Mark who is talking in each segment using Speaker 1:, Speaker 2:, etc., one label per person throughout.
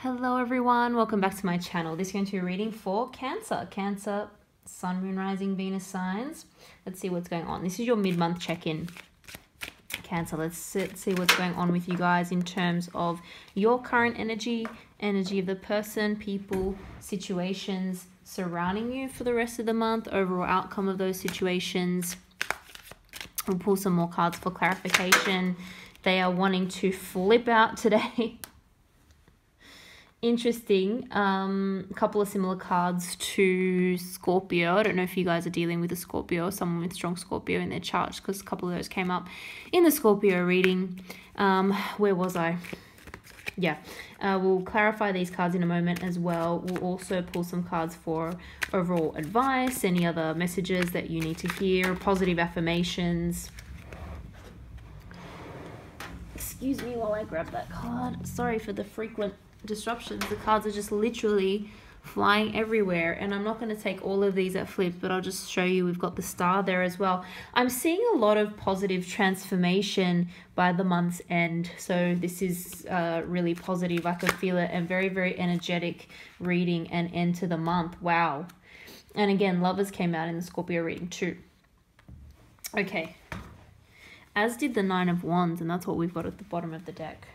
Speaker 1: Hello everyone, welcome back to my channel. This is going to be a reading for Cancer. Cancer, Sun, Moon, Rising, Venus signs. Let's see what's going on. This is your mid-month check-in. Cancer, let's see what's going on with you guys in terms of your current energy of the person, people, situations surrounding you for the rest of the month, overall outcome of those situations. We'll pull some more cards for clarification. They are wanting to flip out today. Interesting. A couple of similar cards to Scorpio. I don't know if you guys are dealing with a Scorpio or someone with strong Scorpio in their chart, because a couple of those came up in the Scorpio reading. Where was I? Yeah. We'll clarify these cards in a moment as well. We'll also pull some cards for overall advice, any other messages that you need to hear, positive affirmations. Excuse me while I grab that card. Sorry for the frequent disruptions. The cards are just literally flying everywhere, and I'm not going to take all of these at flips, but I'll just show you. We've got the star there as well. I'm seeing a lot of positive transformation by the month's end, so this is really positive. I could feel it, and very, very energetic reading and end to the month. Wow. And again, lovers came out in the Scorpio reading too. Okay, as did the Nine of Wands, and that's what we've got at the bottom of the deck.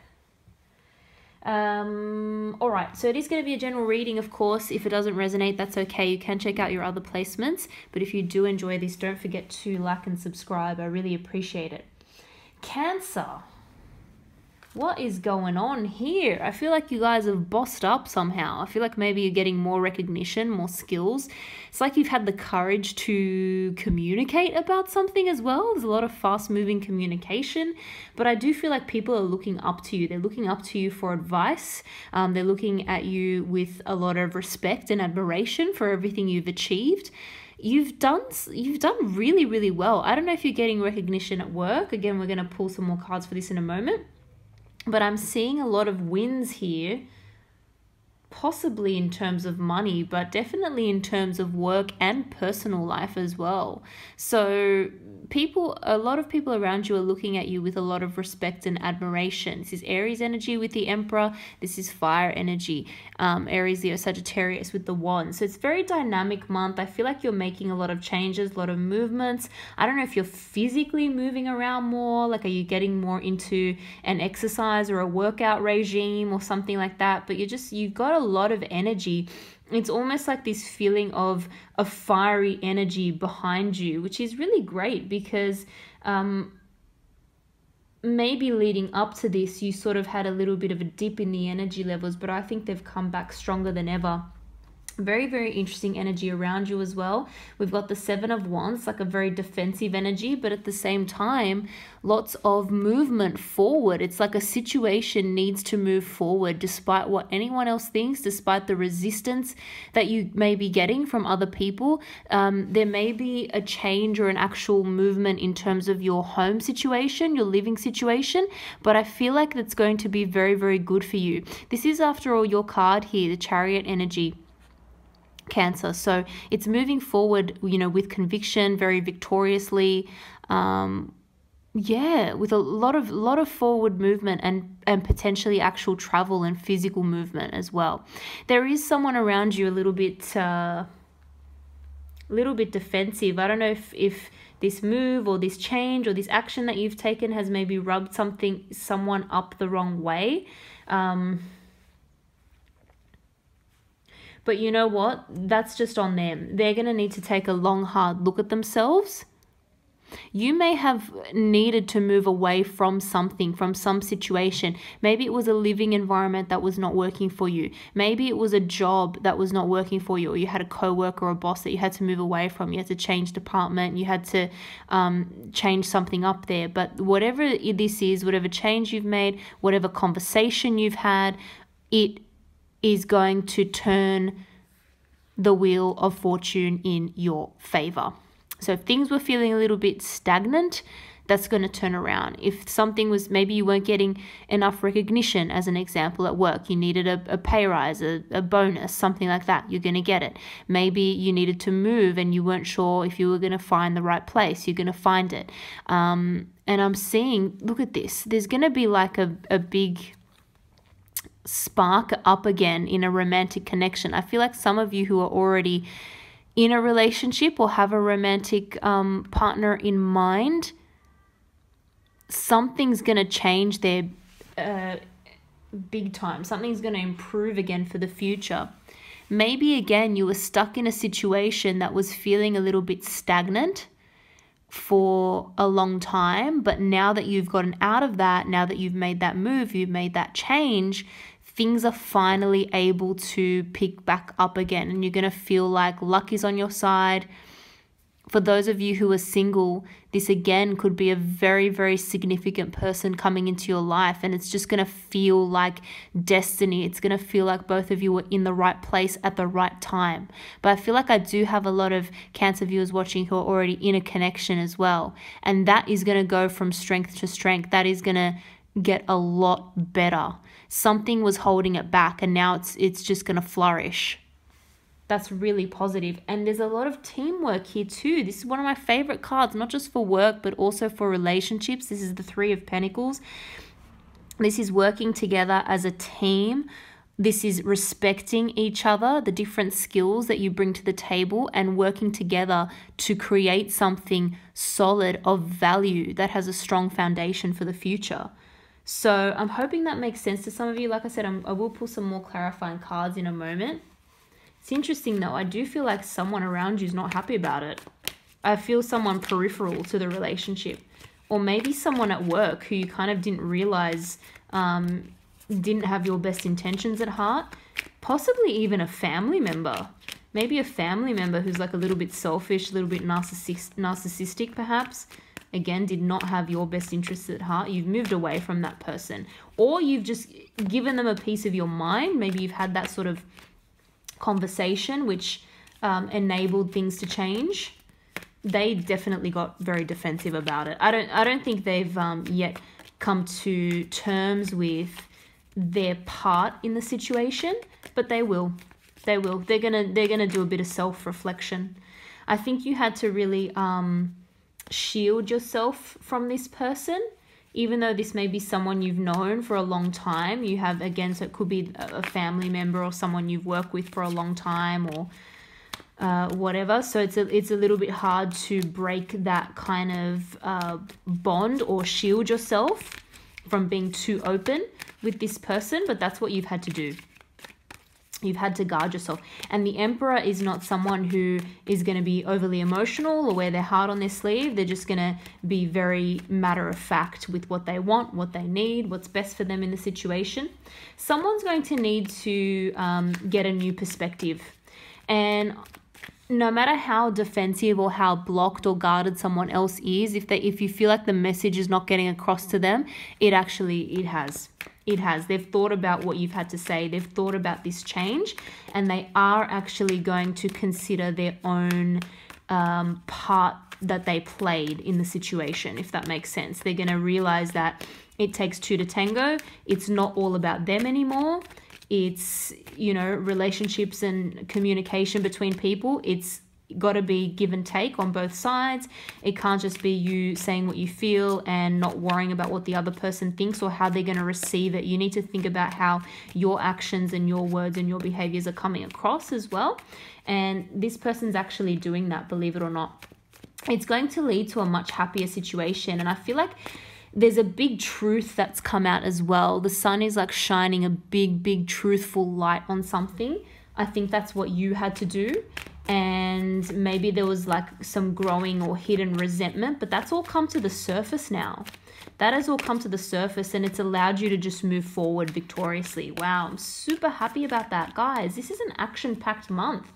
Speaker 1: All right, so it is going to be a general reading, of course. If it doesn't resonate, that's okay. You can check out your other placements, but if you do enjoy this, don't forget to like and subscribe. I really appreciate it. Cancer, what is going on here? I feel like you guys have bossed up somehow. I feel like maybe you're getting more recognition, more skills. It's like you've had the courage to communicate about something as well. There's a lot of fast-moving communication, but I do feel like people are looking up to you. They're looking up to you for advice. They're looking at you with a lot of respect and admiration for everything you've achieved. You've done really, really well. I don't know if you're getting recognition at work. Again, we're going to pull some more cards for this in a moment. But I'm seeing a lot of wins here, possibly in terms of money, but definitely in terms of work and personal life as well. So a lot of people around you are looking at you with a lot of respect and admiration. This is Aries energy with the Emperor. This is fire energy. Aries, Leo, Sagittarius with the Wand. So it's a very dynamic month. I feel like you're making a lot of changes, a lot of movements. I don't know if you're physically moving around more. Like, are you getting more into an exercise or a workout regime or something like that? But you've got a lot of energy. It's almost like this feeling of a fiery energy behind you, which is really great, because maybe leading up to this, you sort of had a little bit of a dip in the energy levels, but I think they've come back stronger than ever. Very, very interesting energy around you as well. We've got the Seven of Wands, like a very defensive energy, but at the same time, lots of movement forward. It's like a situation needs to move forward despite what anyone else thinks, despite the resistance that you may be getting from other people. There may be a change or an actual movement in terms of your home situation, your living situation, but I feel like that's going to be very, very good for you. This is, after all, your card here, the Chariot energy. Cancer, so it's moving forward, with conviction, very victoriously. Yeah, with a lot of forward movement and potentially actual travel and physical movement as well. There is someone around you a little bit defensive. I don't know if this move or this change or this action that you've taken has maybe rubbed someone up the wrong way. But you know what? That's just on them. They're going to need to take a long, hard look at themselves. You may have needed to move away from something, from some situation. Maybe it was a living environment that was not working for you. Maybe it was a job that was not working for you, or you had a coworker or a boss that you had to move away from. You had to change department. You had to change something up there. But whatever this is, whatever change you've made, whatever conversation you've had, it is going to turn the wheel of fortune in your favor. So if things were feeling a little bit stagnant, that's going to turn around. If something was, maybe you weren't getting enough recognition, as an example, at work, you needed a pay rise, a bonus, something like that, you're going to get it. Maybe you needed to move and you weren't sure if you were going to find the right place, you're going to find it. And I'm seeing, look at this, there's going to be like a big spark up again in a romantic connection. I feel like some of you who are already in a relationship or have a romantic partner in mind, something's going to change there big time. Something's going to improve again for the future. Maybe again you were stuck in a situation that was feeling a little bit stagnant for a long time, but now that you've gotten out of that, now that you've made that move, you've made that change, things are finally able to pick back up again, and you're going to feel like luck is on your side. For those of you who are single, this again could be a very, very significant person coming into your life, and it's just going to feel like destiny. It's going to feel like both of you were in the right place at the right time. But I feel like I do have a lot of Cancer viewers watching who are already in a connection as well, and that is going to go from strength to strength. That is going to get a lot better. Something was holding it back, and now it's just going to flourish. That's really positive. And there's a lot of teamwork here too. This is one of my favorite cards, not just for work, but also for relationships. This is the Three of Pentacles. This is working together as a team. This is respecting each other, the different skills that you bring to the table, and working together to create something solid of value that has a strong foundation for the future. So I'm hoping that makes sense to some of you. Like I said, I will pull some more clarifying cards in a moment. It's interesting though, I do feel like someone around you is not happy about it. I feel someone peripheral to the relationship, or maybe someone at work who you kind of didn't realize didn't have your best intentions at heart. Possibly even a family member. Maybe a family member who's like a little bit selfish, a little bit narcissistic perhaps. Again, did not have your best interests at heart. You've moved away from that person, or you've just given them a piece of your mind. Maybe you've had that sort of conversation which enabled things to change. They definitely got very defensive about it. I don't think they've yet come to terms with their part in the situation, but they will. They're gonna do a bit of self-reflection. I think you had to really shield yourself from this person. Even though this may be someone you've known for a long time, you have, again, so it could be a family member or someone you've worked with for a long time, or whatever. So it's a little bit hard to break that kind of bond or shield yourself from being too open with this person, but that's what you've had to do. You've had to guard yourself. And the Emperor is not someone who is going to be overly emotional or wear their heart on their sleeve. They're just going to be very matter of fact with what they want, what they need, what's best for them in the situation. Someone's going to need to get a new perspective. And no matter how defensive or how blocked or guarded someone else is, if you feel like the message is not getting across to them, it has. It has. They've thought about what you've had to say. They've thought about this change, and they are actually going to consider their own part that they played in the situation, if that makes sense. They're going to realize that it takes two to tango. It's not all about them anymore. It's, relationships and communication between people. It's got to be give and take on both sides. It can't just be you saying what you feel and not worrying about what the other person thinks or how they're going to receive it. You need to think about how your actions and your words and your behaviors are coming across as well. And this person's actually doing that, believe it or not. It's going to lead to a much happier situation. And I feel like there's a big truth that's come out as well. The sun is like shining a big truthful light on something. I think that's what you had to do. And maybe there was like some growing or hidden resentment, but that's all come to the surface now. That has all come to the surface, and it's allowed you to just move forward victoriously. Wow, I'm super happy about that. Guys, this is an action-packed month.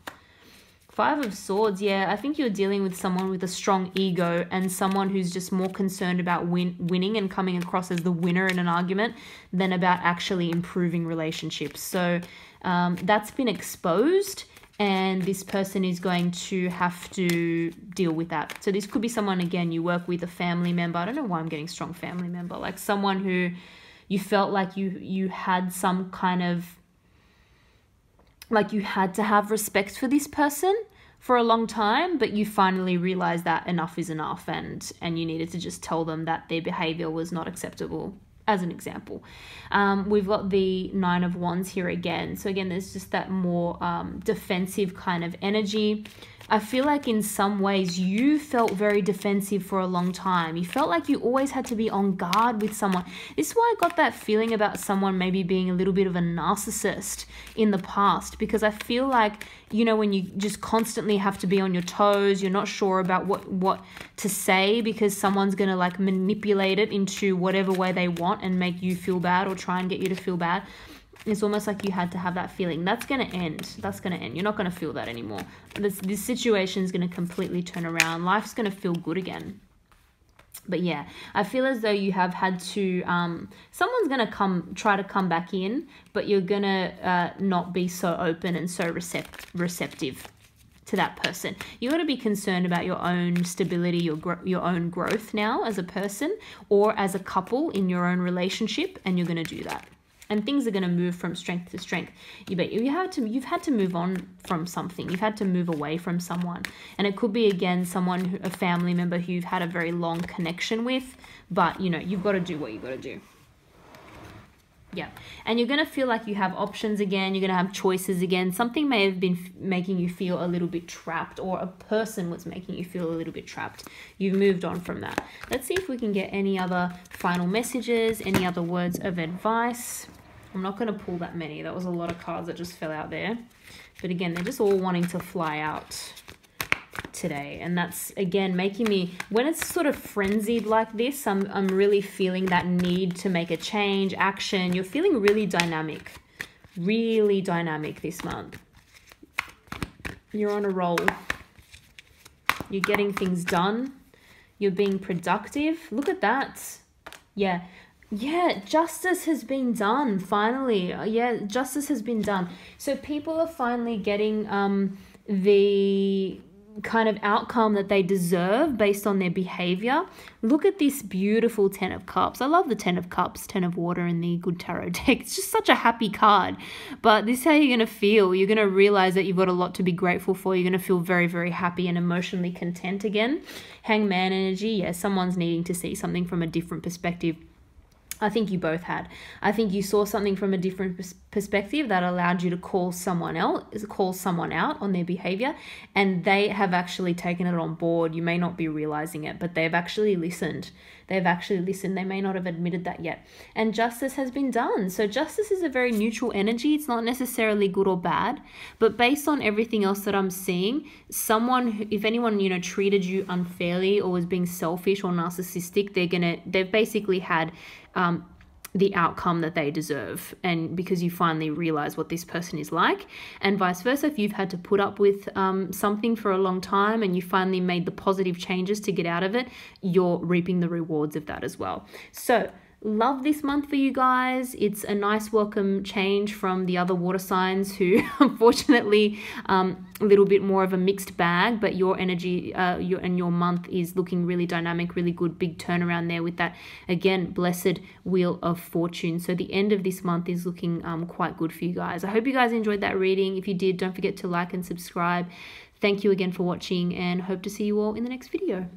Speaker 1: 5 of Swords, yeah, I think you're dealing with someone with a strong ego and someone who's just more concerned about winning and coming across as the winner in an argument than about actually improving relationships. So that's been exposed, and this person is going to have to deal with that. So this could be someone, again, you work with, a family member. I don't know why I'm getting strong family member. Like someone who you felt like you had some kind of, like you had to have respect for this person for a long time, but you finally realized that enough is enough, and you needed to just tell them that their behavior was not acceptable. as an example. We've got the Nine of Wands here again. So again, there's just that more defensive kind of energy. I feel like in some ways you felt very defensive for a long time. You felt like you always had to be on guard with someone. This is why I got that feeling about someone maybe being a little bit of a narcissist in the past, because I feel like, you know, when you just constantly have to be on your toes, you're not sure about what to say because someone's going to like manipulate it into whatever way they want and make you feel bad or try and get you to feel bad. It's almost like you had to have that feeling. That's going to end. That's going to end. You're not going to feel that anymore. This situation is going to completely turn around. Life's going to feel good again. But yeah, I feel as though you have had to, someone's going to try to come back in, but you're going to not be so open and so receptive to that person. You got to be concerned about your own stability, your own growth now as a person or as a couple in your own relationship, and you're going to do that. And things are going to move from strength to strength. You've had to move on from something. You've had to move away from someone. And it could be, again, a family member who you've had a very long connection with. But, you know, you've got to do what you've got to do. Yeah. And you're going to feel like you have options again. You're going to have choices again. Something may have been making you feel a little bit trapped, or a person was making you feel a little bit trapped. You've moved on from that. Let's see if we can get any other final messages, any other words of advice. I'm not going to pull that many. That was a lot of cards that just fell out there. But again, they're just all wanting to fly out today. And that's, again, making me, when it's sort of frenzied like this, I'm really feeling that need to make a change, action. You're feeling really dynamic this month. You're on a roll. You're getting things done. You're being productive. Look at that. Yeah. Yeah, justice has been done, finally. Yeah, justice has been done. So people are finally getting the kind of outcome that they deserve based on their behavior. Look at this beautiful 10 of Cups. I love the 10 of Cups, 10 of Water in the Good Tarot deck. It's just such a happy card. But this is how you're going to feel. You're going to realize that you've got a lot to be grateful for. You're going to feel very, very happy and emotionally content again. Hangman energy. Yeah, someone's needing to see something from a different perspective. I think you both had. I think you saw something from a different perspective that allowed you to call someone out on their behavior, and they have actually taken it on board. You may not be realizing it, but they've actually listened. They may not have admitted that yet. And justice has been done. So justice is a very neutral energy. It's not necessarily good or bad, but based on everything else that I'm seeing, if anyone, you know, treated you unfairly or was being selfish or narcissistic, they've basically had the outcome that they deserve, and because you finally realize what this person is like. And vice versa, if you've had to put up with something for a long time and you finally made the positive changes to get out of it, you're reaping the rewards of that as well. So love this month for you guys. It's a nice welcome change from the other water signs who unfortunately a little bit more of a mixed bag, but your energy your month is looking really dynamic, really good, big turnaround there with that, again, blessed Wheel of Fortune. So the end of this month is looking quite good for you guys. I hope you guys enjoyed that reading. If you did, don't forget to like and subscribe. Thank you again for watching, and hope to see you all in the next video.